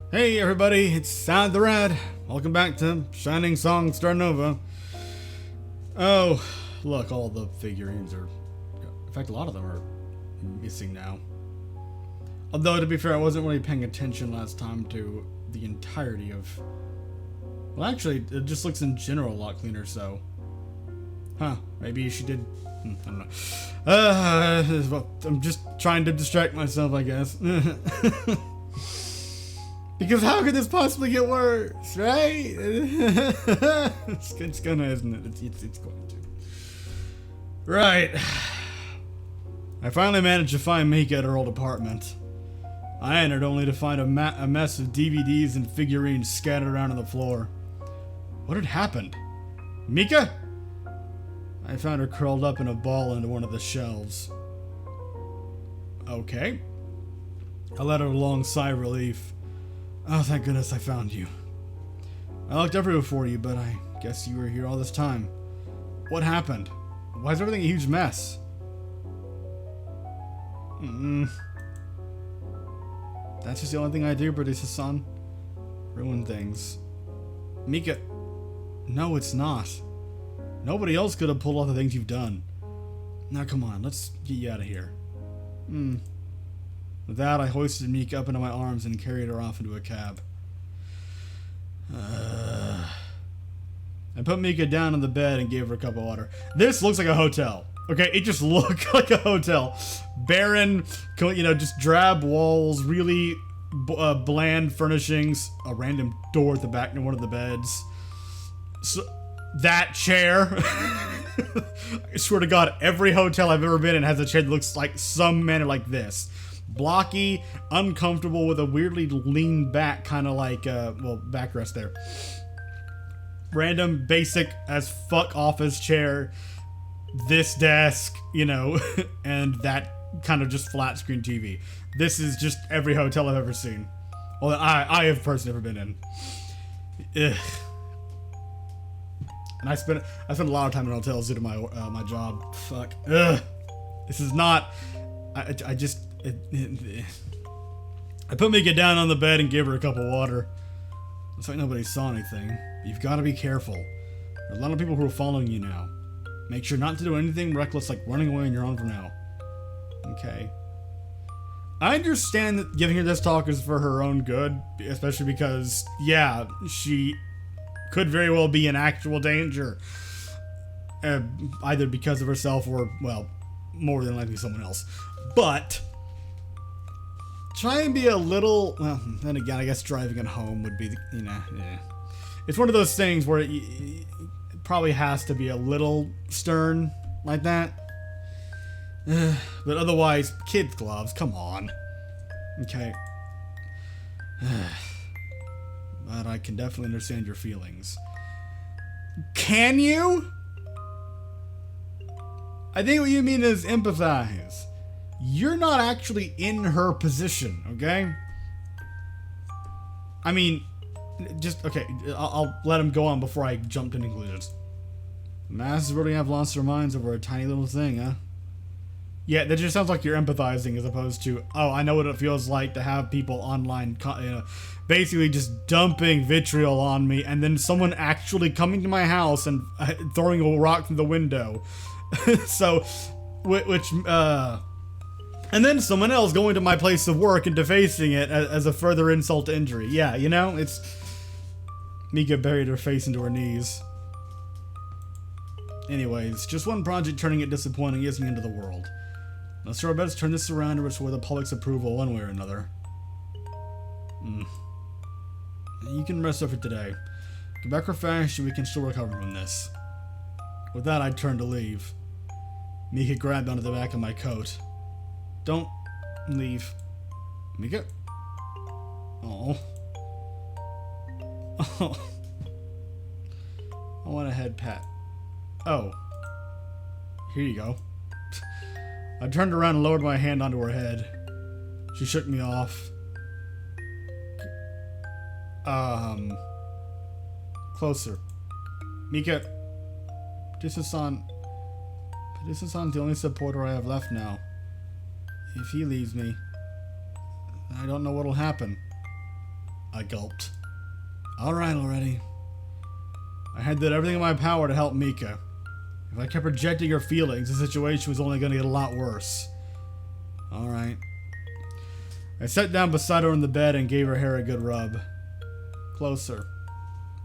Hey everybody, it's Sad the Red. Welcome back to Shining Song Starnova. Oh, look, all the figurines are... In fact, a lot of them are missing now. Although, to be fair, I wasn't really paying attention last time to the entirety of... Well, actually, it just looks in general a lot cleaner, so... Huh, maybe she did... I don't know. Well, I'm just trying to distract myself, I guess. Because how could this possibly get worse, right? It's gonna, isn't it? It's going to. Right. I finally managed to find Mika at her old apartment. I entered only to find a mess of DVDs and figurines scattered around on the floor. What had happened? Mika? I found her curled up in a ball under one of the shelves. Okay. I let out a long sigh of relief. Oh, thank goodness I found you. I looked everywhere for you, but I guess you were here all this time. What happened? Why is everything a huge mess? That's just the only thing I do, Producer-san. Ruin things. Mika. No, it's not. Nobody else could have pulled off the things you've done. Now come on, let's get you out of here. With that, I hoisted Mika up into my arms and carried her off into a cab. I put Mika down on the bed and gave her a cup of water. This looks like a hotel. Okay, it just looked like a hotel. Barren, just drab walls, really bland furnishings, a random door at the back of one of the beds. So, that chair. I swear to God, every hotel I've ever been in has a chair that looks like some manner like this. Blocky, uncomfortable, with a weirdly lean back, kind of like, backrest there. Random, basic as fuck office chair. This desk, and that kind of just flat screen TV. This is just every hotel I've ever seen. Well, I have personally never been in. Ugh. And I spent a lot of time in hotels due to my job. Fuck. Ugh. This is not... I put Mika down on the bed and gave her a cup of water. Looks like nobody saw anything. But you've got to be careful. There are a lot of people who are following you now. Make sure not to do anything reckless like running away on your own for now. Okay. I understand that giving her this talk is for her own good, especially because, yeah, she could very well be in actual danger. Either because of herself or, well, more than likely someone else. But try and be a little, well, then again, I guess driving at home would be, It's one of those things where it probably has to be a little stern like that. But otherwise, kids' gloves, come on. Okay. But I can definitely understand your feelings. Can you? I think what you mean is empathize. You're not actually in her position, okay? I mean, just, okay, I'll let him go on before I jump to conclusions. The masses really have lost their minds over a tiny little thing, huh? Yeah, that just sounds like you're empathizing as opposed to, oh, I know what it feels like to have people online, basically just dumping vitriol on me, and then someone actually coming to my house and throwing a rock through the window. So, and then someone else going to my place of work and defacing it as a further insult to injury. Yeah, it's... Mika buried her face into her knees. Anyways, just one project turning it disappointing isn't the end of the world. Let's try our best to turn this around and restore the public's approval one way or another. You can rest up for today. Get back refreshed and we can still recover from this. With that, I turned to leave. Mika grabbed onto the back of my coat. Don't leave. Mika? Oh. Oh. I want a head pat. Oh. Here you go. I turned around and lowered my hand onto her head. She shook me off. Closer. Mika. Producer-san's the only supporter I have left now. If he leaves me, I don't know what'll happen. I gulped. Alright already. I had did everything in my power to help Mika. If I kept projecting her feelings, the situation was only going to get a lot worse. Alright. I sat down beside her on the bed and gave her hair a good rub. Closer.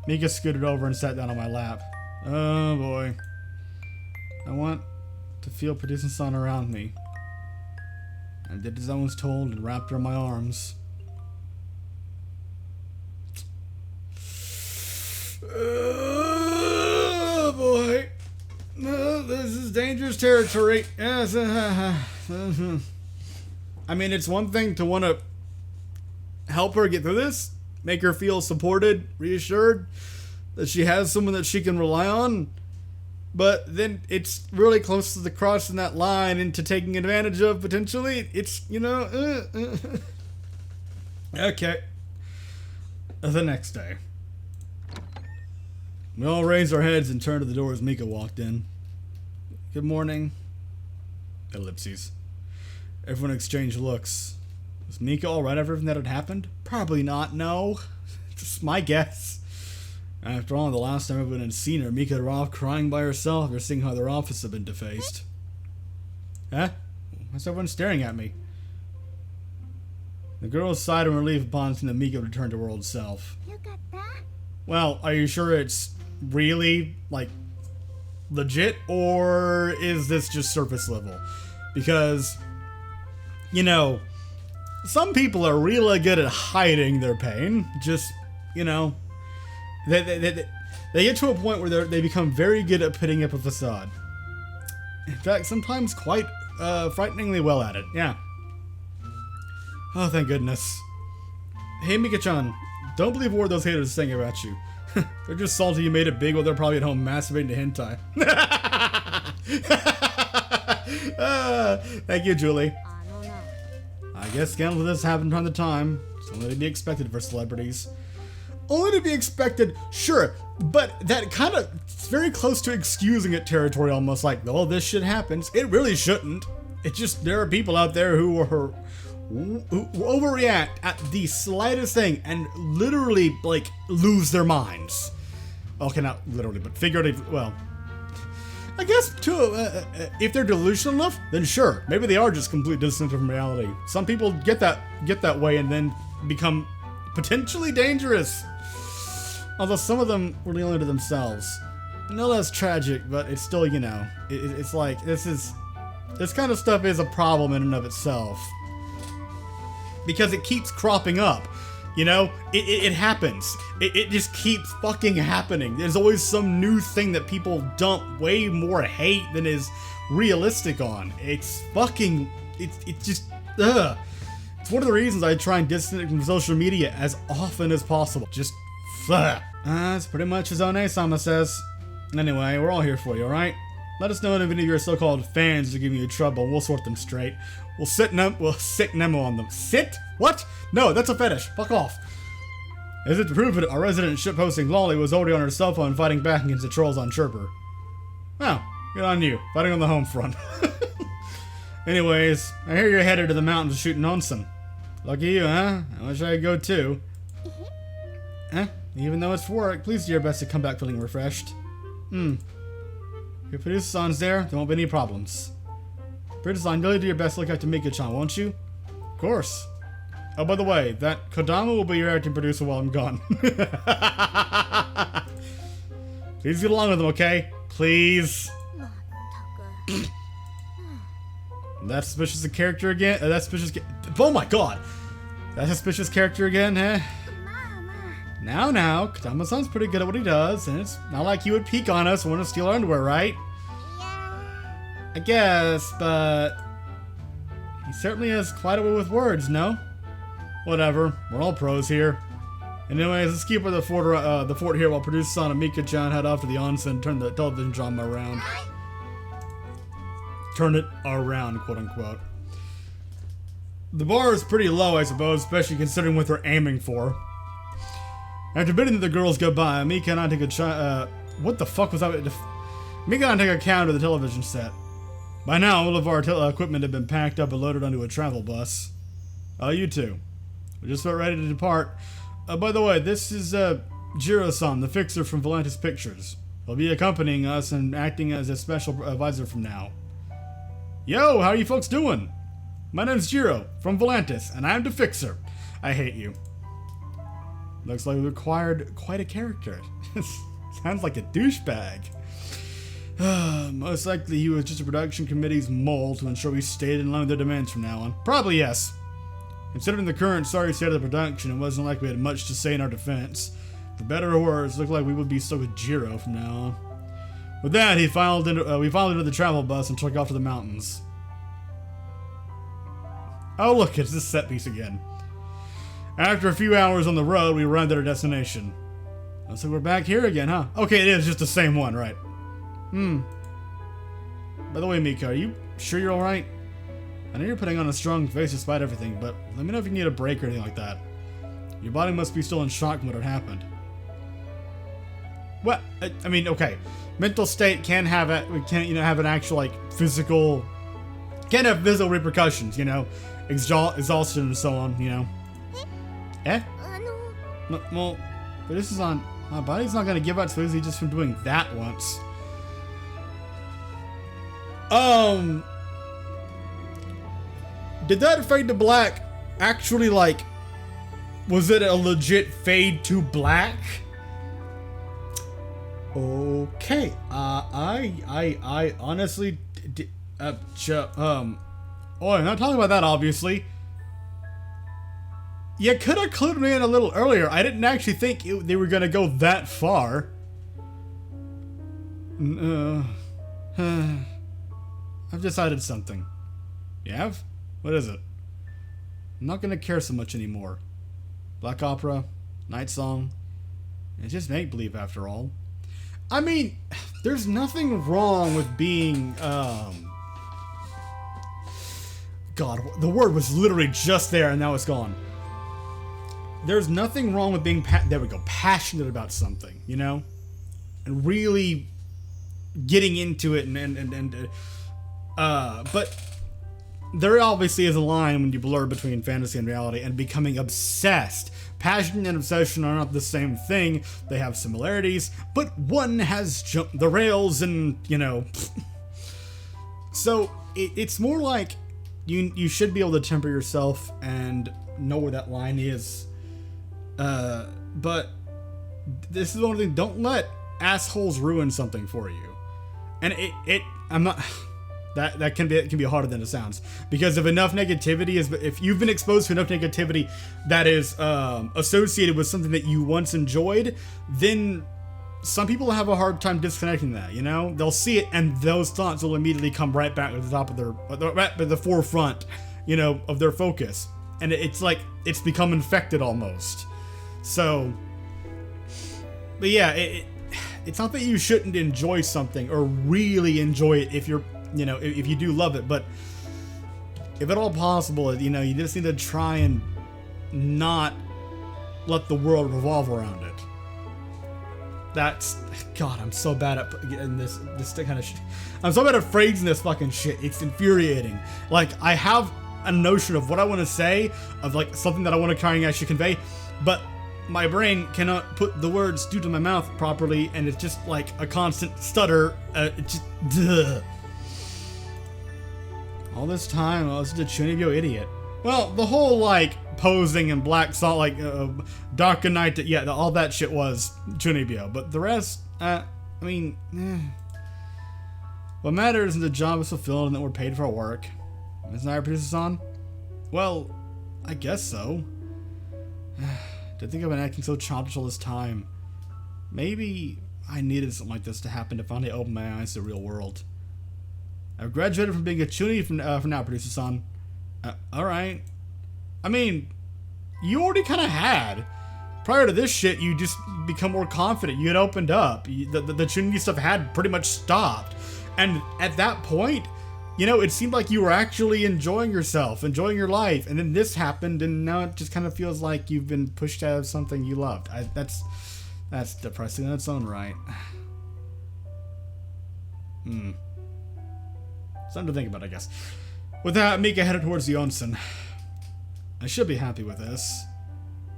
Mika scooted over and sat down on my lap. Oh boy. I want to feel Producer-san around me. I did as I was told and wrapped her in my arms. Oh boy. No, this is dangerous territory. Yes. I mean, it's one thing to want to help her get through this, make her feel supported, reassured that she has someone that she can rely on. But then it's really close to the crossing that line into taking advantage of, potentially. It's, you know, Okay. The next day. We all raised our heads and turned to the door as Mika walked in. Good morning. Ellipses. Everyone exchanged looks. Was Mika alright after everything that had happened? Probably not, no. Just my guess. After all, the last time everyone had seen her, Mika had run off crying by herself after seeing how their office had been defaced. Huh? Why's everyone staring at me? The girl sighed in relief upon seeing that Mika returned to her old self. Well, are you sure it's really, like, legit, or is this just surface level? Because, you know, some people are really good at hiding their pain. Just, you know, they get to a point where they become very good at putting up a facade. In fact, sometimes quite frighteningly well at it. Yeah. Oh, thank goodness. Hey, Mika-chan, don't believe a word those haters are saying about you. They're just salty you made it big while they're probably at home masturbating to hentai. Thank you, Julie. I guess scandals like this happen from time to time. It's only to be expected for celebrities. Only to be expected, sure, but that kind of, it's very close to excusing it territory almost, like, oh, this shit happens. It really shouldn't. It's just, there are people out there who overreact at the slightest thing and literally, like, lose their minds. Okay, not literally, but figuratively, well, I guess, too, if they're delusional enough, then sure, maybe they are just completely distant from reality. Some people get that way and then become potentially dangerous. Although some of them really only to themselves. I know that's tragic, but it's still, you know, it's like, this kind of stuff is a problem in and of itself. Because it keeps cropping up, you know? It happens. It just keeps fucking happening. There's always some new thing that people dump way more hate than is realistic on. It's fucking, it's just, ugh. It's one of the reasons I try and disconnect from social media as often as possible. Just, ugh. That's pretty much as One-sama says. Anyway, we're all here for you, alright? Let us know if any of your so-called fans are giving you trouble, and we'll sort them straight. We'll sick Nemo on them. Sit? What? No, that's a fetish. Fuck off. As it to prove it, our resident ship-hosting Lolly was already on her cell phone fighting back against the trolls on Chirper. Oh, good on you. Fighting on the home front. Anyways, I hear you're headed to the mountains to shoot Nonsen. Lucky you, huh? I wish I could go too. Huh? Even though it's work, please do your best to come back feeling refreshed. If Producer-san's there won't be any problems. Producer-san, you'll do your best to look after Mika-chan, won't you? Of course. Oh, by the way, that Kodama will be your acting producer while I'm gone. Please get along with him, okay? Please. That suspicious character again? Oh my god! That suspicious character again, huh? Now, Kodama-san's pretty good at what he does, and it's not like he would peek on us and want to steal our underwear, right? I guess, but he certainly has quite a way with words, no? Whatever, we're all pros here. Anyways, let's keep the fort here while Producer-san and Mika-chan head off to the onsen and turn the television drama around. Turn it around, quote unquote. The bar is pretty low, I suppose, especially considering what they're aiming for. After bidding the girls goodbye, Mika and I take what the fuck was that? Mika and I take a count of the television set. By now, all of our equipment had been packed up and loaded onto a travel bus. You two. We just about ready to depart By the way, this is, Jiro-san, the fixer from Volantis Pictures. He'll be accompanying us and acting as a special advisor from now. Yo, how are you folks doing? My name's Jiro, from Volantis, and I'm the fixer. I hate you. Looks like we required quite a character. Sounds like a douchebag. Most likely he was just a production committee's mole to ensure we stayed in line with their demands from now on. Probably yes. Considering the current sorry state of the production, it wasn't like we had much to say in our defense. For better or worse, it looked like we would be stuck with Jiro from now on. With that, we filed into the travel bus and took off to the mountains. Oh look, it's this set piece again. After a few hours on the road, we arrived at our destination. So we're back here again, huh? Okay, it is just the same one, right? By the way, Mika, are you sure you're alright? I know you're putting on a strong face despite everything, but let me know if you need a break or anything like that. Your body must be still in shock from what had happened. What? I mean, okay. Mental state can have have an actual, like, physical... Can have physical repercussions, you know? Exhaustion and so on, you know? Eh? Well, but this is on... My body's not gonna give out so easily just from doing that once. Did that fade to black actually, like... Was it a legit fade to black? Okay. I honestly... oh, I'm not talking about that, obviously. You could have clued me in a little earlier. I didn't actually think they were gonna go that far. I've decided something. You have? What is it? I'm not gonna care so much anymore. Black opera, night song. It's just make-believe after all. I mean, there's nothing wrong with being, God, the word was literally just there and now it's gone. There's nothing wrong with being, there we go, passionate about something, you know? And really getting into it but there obviously is a line when you blur between fantasy and reality and becoming obsessed. Passion and obsession are not the same thing. They have similarities, but one has jumped the rails and, you know. So it's more like you should be able to temper yourself and know where that line is. But this is the only thing. Don't let assholes ruin something for you. And I'm not... That can be harder than it sounds, because if enough negativity if you've been exposed to enough negativity that is associated with something that you once enjoyed, then some people have a hard time disconnecting that. You know, they'll see it and those thoughts will immediately come right back to the top of right at the forefront, you know, of their focus, and it's like it's become infected almost. So, but yeah, it's not that you shouldn't enjoy something or really enjoy it if you're. You know, if you do love it, but if at all possible, you know, you just need to try and not let the world revolve around it. That's... God, I'm so bad at getting this kind of shit. I'm so bad at phrasing this fucking shit. It's infuriating. Like, I have a notion of what I want to say, of like something that I want to try and actually convey, but my brain cannot put the words due to my mouth properly, and it's just like a constant stutter. It's just... Duh. All this time, I was just a Chunibyo idiot. Well, the whole, like, posing and black salt, like, Dark Knight, yeah, all that shit was Chunibyo. But the rest, I mean, What matters is the job is fulfilled and that we're paid for our work. Isn't that our producer-san? Well, I guess so. To think I've been acting so childish all this time. Maybe I needed something like this to happen to finally open my eyes to the real world. I've graduated from being a chuuni for now, producer-san. Alright. I mean, you already kind of had. Prior to this shit, you just become more confident. You had opened up. The chuuni stuff had pretty much stopped. And at that point, you know, it seemed like you were actually enjoying yourself, enjoying your life. And then this happened, and now it just kind of feels like you've been pushed out of something you loved. That's depressing in its own right. Something to think about, I guess. With that, Mika headed towards the onsen. I should be happy with this.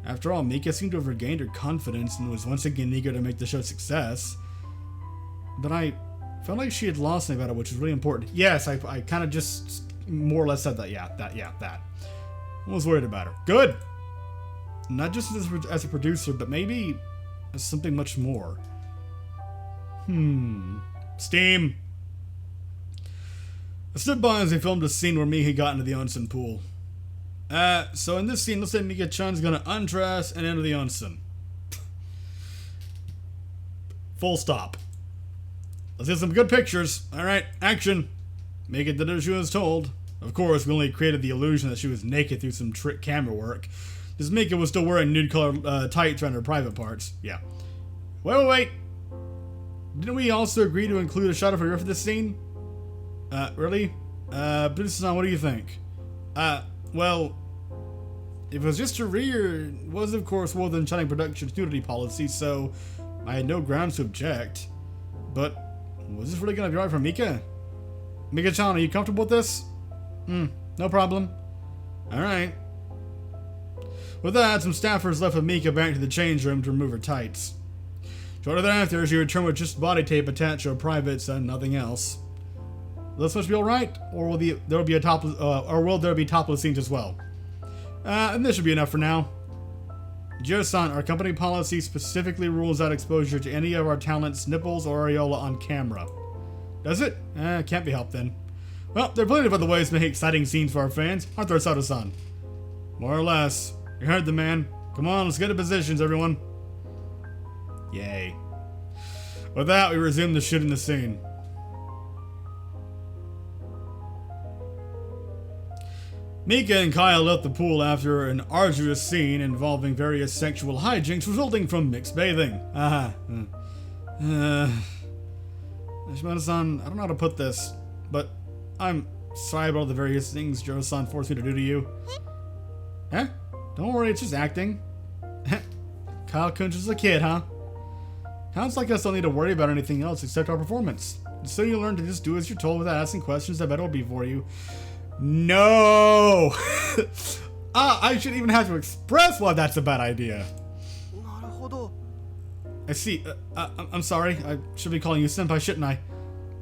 After all, Mika seemed to have regained her confidence and was once again eager to make the show a success. But I felt like she had lost me about it, which is really important. Yes, I kind of just more or less said that. That. I was worried about her. Good! Not just as a producer, but maybe as something much more. Steam! I stood by as they filmed a scene where Mika got into the onsen pool. So in this scene, let's say Mika-chan's gonna undress and enter the onsen. Full stop. Let's get some good pictures. Alright, action. Mika did as she was told. Of course, we only created the illusion that she was naked through some trick camera work. This Mika was still wearing nude colored tights around her private parts. Yeah. Wait. Didn't we also agree to include a shot of her for this scene? Really? Producer-san, what do you think? Well, if it was just her rear, it was of course more than Shining Productions' nudity policy, so I had no grounds to object. But, was this really gonna be right for Mika? Mika-chan, are you comfortable with this? No problem. Alright. With that, some staffers left with Mika back to the change room to remove her tights. Shortly thereafter, she returned with just body tape attached to her privates and nothing else. Will this much be alright? Or will there be topless scenes as well? And this should be enough for now. Joe-san, our company policy specifically rules out exposure to any of our talents' nipples or areola on camera. Does it? Can't be helped then. Well, there are plenty of other ways to make exciting scenes for our fans, aren't there, Sato-san? More or less. You heard the man. Come on, let's get to positions, everyone. Yay. With that, we resume the shooting the scene. Mika and Kyle left the pool after an arduous scene involving various sexual hijinks resulting from mixed bathing. Hashimoto-san, I don't know how to put this, but I'm sorry about all the various things Joe-san forced me to do to you. Huh? Don't worry, it's just acting. Kyle-kun's just a kid, huh? Sounds like us don't need to worry about anything else except our performance. So you learn to just do as you're told without asking questions that better will be for you. No! I shouldn't even have to express why that's a bad idea. I see. I'm sorry. I should be calling you senpai, shouldn't I?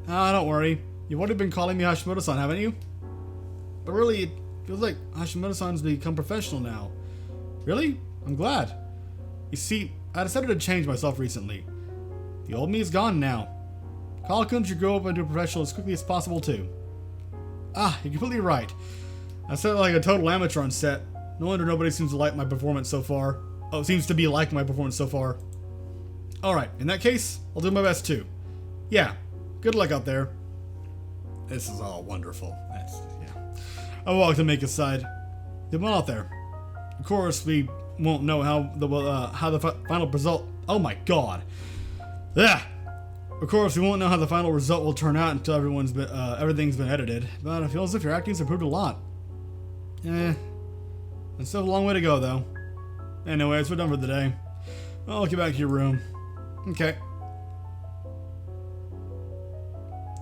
Don't worry. You've already been calling me Hashimoto-san, haven't you? But really, it feels like Hashimoto-san's become professional now. Really? I'm glad. You see, I decided to change myself recently. The old me is gone now. Kyle-kun should grow up into a professional as quickly as possible, too. You're completely right. I sound like a total amateur on set. No wonder nobody seems to like my performance so far. Oh, seems to be liking my performance so far. Alright, in that case, I'll do my best too. Yeah, good luck out there. This is all wonderful. Yeah. I walked to Mika's side. Then went out there. Of course, we won't know how the final result. Oh my god. Yeah. Of course, we won't know how the final result will turn out until everything's been edited. But I feel as if your acting's improved a lot. It's still a long way to go, though. Anyways, we're done for the day. I'll get back to your room. Okay.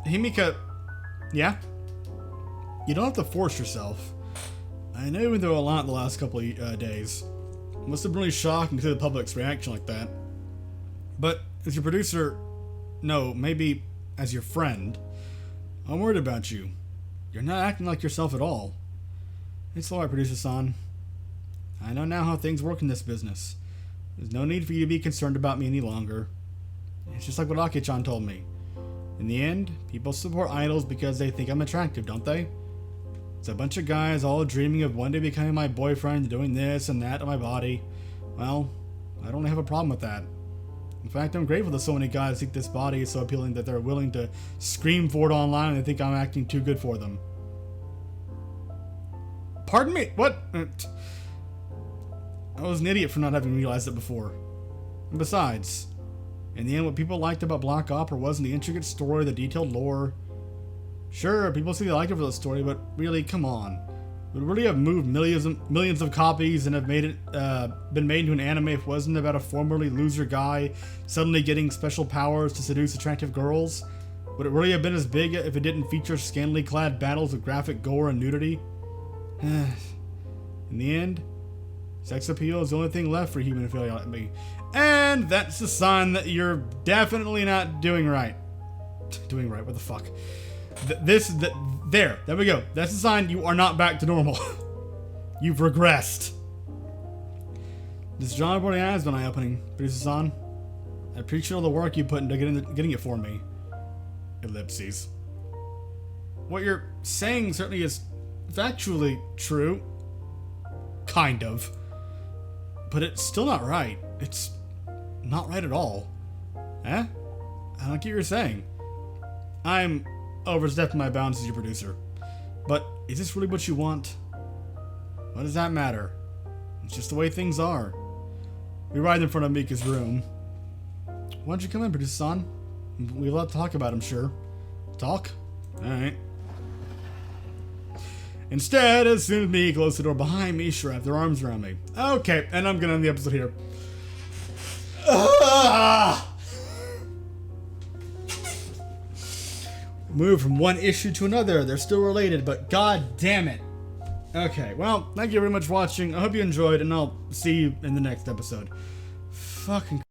Hey, Mika. Yeah? You don't have to force yourself. I know you've been through a lot the last couple of days. It must have been really shocking to see the public's reaction like that. But as your producer, no, maybe as your friend, I'm worried about you. You're not acting like yourself at all. It's alright, producer-san. I know now how things work in this business. There's no need for you to be concerned about me any longer. It's just like what Aki-chan told me. In the end, people support idols because they think I'm attractive, don't they? It's a bunch of guys all dreaming of one day becoming my boyfriend, doing this and that to my body. Well, I don't have a problem with that. In fact, I'm grateful that so many guys think this body is so appealing that they're willing to scream for it online and they think I'm acting too good for them. Pardon me? What? I was an idiot for not having realized it before. And besides, in the end, what people liked about Black Opera wasn't the intricate story, the detailed lore. Sure, people say they liked it for the story, but really, come on. It would really have moved millions of copies and have been made into an anime if it wasn't about a formerly loser guy suddenly getting special powers to seduce attractive girls? Would it really have been as big if it didn't feature scantily clad battles with graphic gore and nudity? In the end, Sex appeal is the only thing left for humanophilia like me. And that's a sign that you're definitely not doing right. Doing right? What the fuck? There we go. That's a sign you are not back to normal. You've regressed. This John Boarding has been eye-opening. Producer San, I appreciate all the work you put into getting it for me. Ellipses. What you're saying certainly is factually true. Kind of. But it's still not right. It's not right at all. Eh? I don't get what you're saying. I'm overstepping my bounds as your producer. But is this really what you want? What does that matter? It's just the way things are. We ride in front of Mika's room. Why don't you come in, producer San? We have a lot to talk about, I'm sure. Talk? Alright. Instead, as soon as Mika closed the door behind me, she wrapped their arms around me. Okay, and I'm gonna end the episode here. Move from one issue to another. They're still related, but god damn it. Okay, well, thank you very much for watching. I hope you enjoyed, and I'll see you in the next episode. Fucking